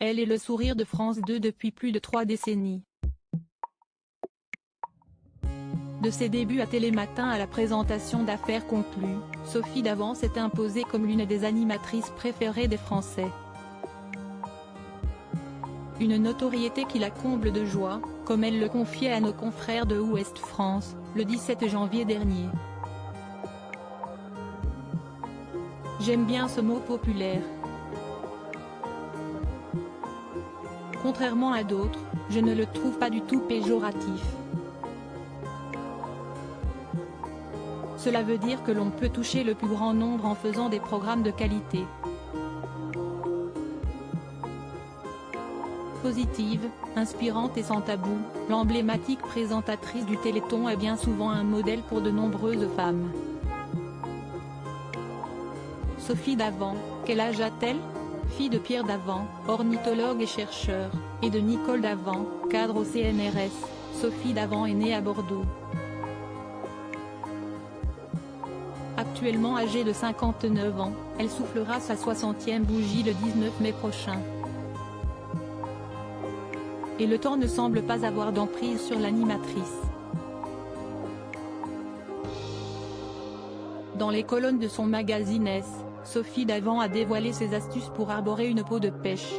Elle est le sourire de France 2 depuis plus de 3 décennies. De ses débuts à Télématin à la présentation d'Affaires conclues, Sophie Davant s'est imposée comme l'une des animatrices préférées des Français. Une notoriété qui la comble de joie, comme elle le confiait à nos confrères de Ouest France, le 17 janvier dernier. J'aime bien ce mot populaire. Contrairement à d'autres, je ne le trouve pas du tout péjoratif. Cela veut dire que l'on peut toucher le plus grand nombre en faisant des programmes de qualité. Positive, inspirante et sans tabou, l'emblématique présentatrice du Téléthon est bien souvent un modèle pour de nombreuses femmes. Sophie Davant, quel âge a-t-elle? Fille de Pierre Davant, ornithologue et chercheur, et de Nicole Davant, cadre au CNRS, Sophie Davant est née à Bordeaux. Actuellement âgée de 59 ans, elle soufflera sa 60e bougie le 19 mai prochain. Et le temps ne semble pas avoir d'emprise sur l'animatrice. Dans les colonnes de son magazine S, Sophie Davant a dévoilé ses astuces pour arborer une peau de pêche.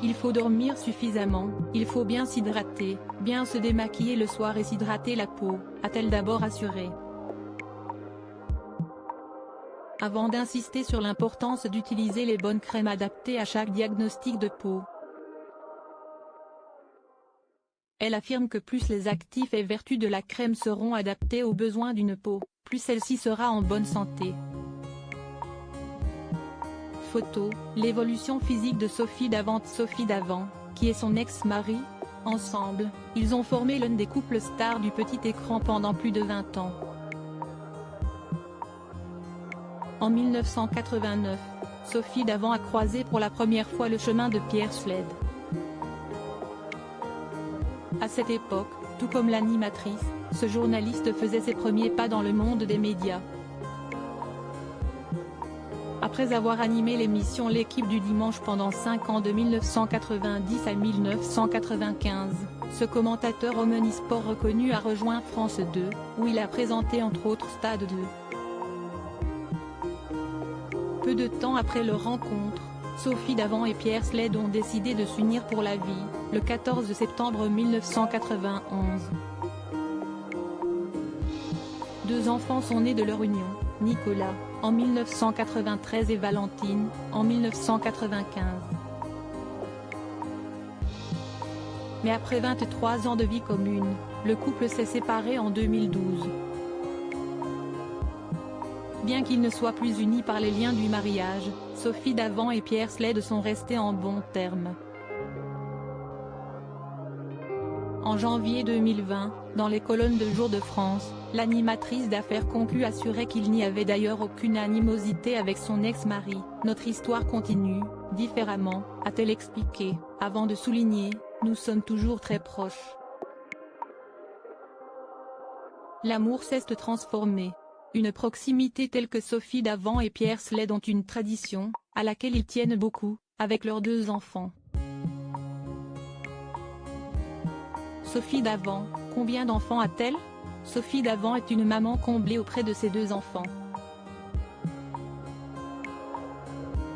Il faut dormir suffisamment, il faut bien s'hydrater, bien se démaquiller le soir et s'hydrater la peau, a-t-elle d'abord assuré. Avant d'insister sur l'importance d'utiliser les bonnes crèmes adaptées à chaque diagnostic de peau. Elle affirme que plus les actifs et vertus de la crème seront adaptés aux besoins d'une peau, plus celle-ci sera en bonne santé. Photo, l'évolution physique de Sophie Davant. Sophie Davant, qui est son ex-mari, ensemble, ils ont formé l'un des couples stars du petit écran pendant plus de 20 ans. En 1989, Sophie Davant a croisé pour la première fois le chemin de Pierre Sled. À cette époque, tout comme l'animatrice, ce journaliste faisait ses premiers pas dans le monde des médias. Après avoir animé l'émission L'équipe du dimanche pendant 5 ans de 1990 à 1995, ce commentateur omnisport reconnu a rejoint France 2, où il a présenté entre autres Stade 2. Peu de temps après leur rencontre, Sophie Davant et Pierre Sled ont décidé de s'unir pour la vie, le 14 septembre 1991. 2 enfants sont nés de leur union, Nicolas, en 1993 et Valentine, en 1995. Mais après 23 ans de vie commune, le couple s'est séparé en 2012. Bien qu'ils ne soient plus unis par les liens du mariage, Sophie Davant et Pierre Sled sont restés en bons termes. En janvier 2020, dans les colonnes de Jour de France, l'animatrice d'Affaires conclues assurait qu'il n'y avait d'ailleurs aucune animosité avec son ex-mari. Notre histoire continue, différemment, a-t-elle expliqué, avant de souligner, nous sommes toujours très proches. L'amour s'est transformé. Une proximité telle que Sophie Davant et Pierre Sled ont une tradition, à laquelle ils tiennent beaucoup, avec leurs 2 enfants. Sophie Davant, combien d'enfants a-t-elle? Sophie Davant est une maman comblée auprès de ses 2 enfants.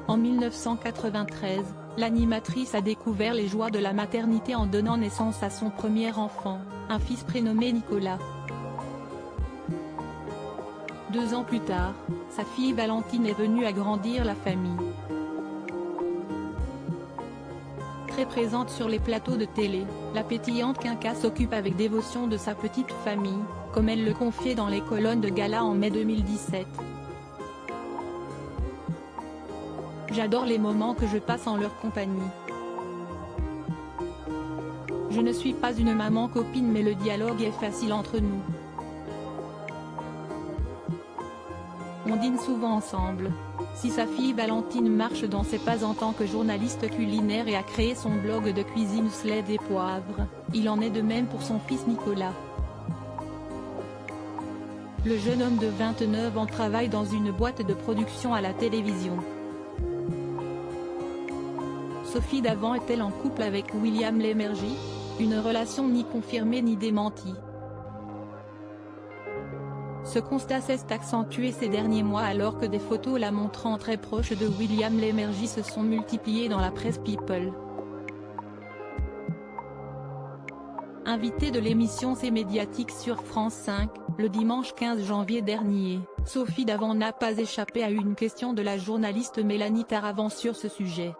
En 1993, l'animatrice a découvert les joies de la maternité en donnant naissance à son premier enfant, un fils prénommé Nicolas. 2 ans plus tard, sa fille Valentine est venue agrandir la famille. Très présente sur les plateaux de télé, la pétillante Quinca s'occupe avec dévotion de sa petite famille, comme elle le confiait dans les colonnes de gala en mai 2017. J'adore les moments que je passe en leur compagnie. Je ne suis pas une maman copine mais le dialogue est facile entre nous. On dîne souvent ensemble. Si sa fille Valentine marche dans ses pas en tant que journaliste culinaire et a créé son blog de cuisine Sled et Poivre, il en est de même pour son fils Nicolas. Le jeune homme de 29 ans travaille dans une boîte de production à la télévision. Sophie Davant est-elle en couple avec William Lémergie? Une relation ni confirmée ni démentie. Ce constat s'est accentué ces derniers mois alors que des photos la montrant très proche de William Lémergie se sont multipliées dans la presse People. Invitée de l'émission C'est médiatique sur France 5, le dimanche 15 janvier dernier, Sophie Davant n'a pas échappé à une question de la journaliste Mélanie Taravant sur ce sujet.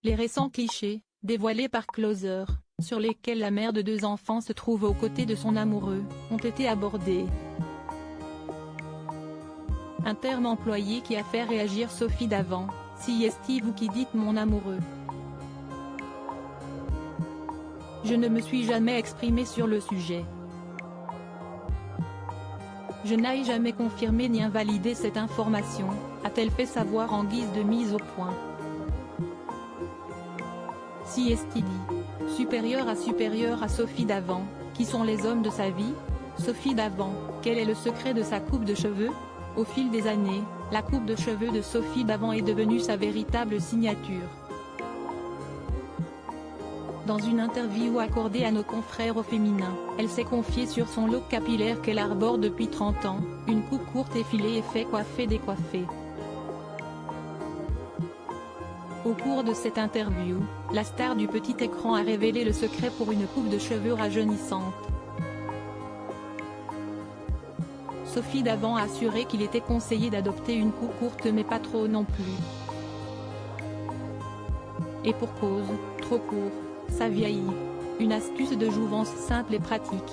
Les récents clichés, dévoilés par Closer, sur lesquels la mère de 2 enfants se trouve aux côtés de son amoureux, ont été abordés. Un terme employé qui a fait réagir Sophie Davant: « Si est vous qui dites mon amoureux. Je ne me suis jamais exprimée sur le sujet. Je n'ai jamais confirmé ni invalidé cette information », a-t-elle fait savoir en guise de mise au point. Si est dit, supérieur à Sophie Davant, qui sont les hommes de sa vie? Sophie Davant, quel est le secret de sa coupe de cheveux? Au fil des années, la coupe de cheveux de Sophie Davant est devenue sa véritable signature. Dans une interview accordée à nos confrères au féminin, elle s'est confiée sur son look capillaire qu'elle arbore depuis 30 ans, une coupe courte effilée et fait coiffer décoiffée. Au cours de cette interview, la star du petit écran a révélé le secret pour une coupe de cheveux rajeunissante. Sophie Davant a assuré qu'il était conseillé d'adopter une coupe courte mais pas trop non plus. Et pour cause, trop court, ça vieillit. Une astuce de jouvence simple et pratique.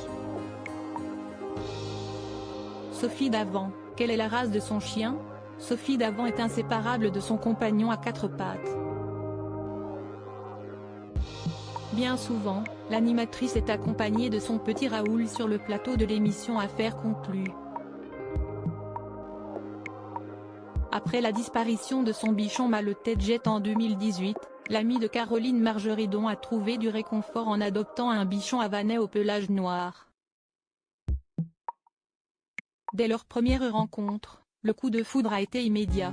Sophie Davant, quelle est la race de son chien? Sophie Davant est inséparable de son compagnon à 4 pattes. Bien souvent, l'animatrice est accompagnée de son petit Raoul sur le plateau de l'émission Affaires conclues. Après la disparition de son bichon Maletet Jet en 2018, l'amie de Caroline Margeridon a trouvé du réconfort en adoptant un bichon havanais au pelage noir. Dès leur première rencontre, le coup de foudre a été immédiat.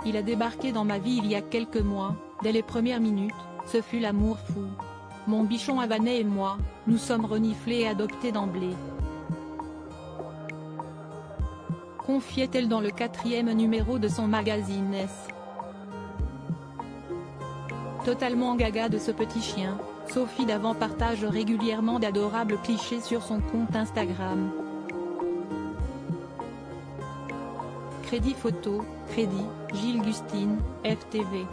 Il a débarqué dans ma vie il y a quelques mois, dès les premières minutes, ce fut l'amour fou. Mon bichon havanais et moi, nous sommes reniflés et adoptés d'emblée. Confiait-elle dans le 4e numéro de son magazine S. Totalement gaga de ce petit chien, Sophie Davant partage régulièrement d'adorables clichés sur son compte Instagram. Crédit photo, crédit, Gilles Gustine, FTV.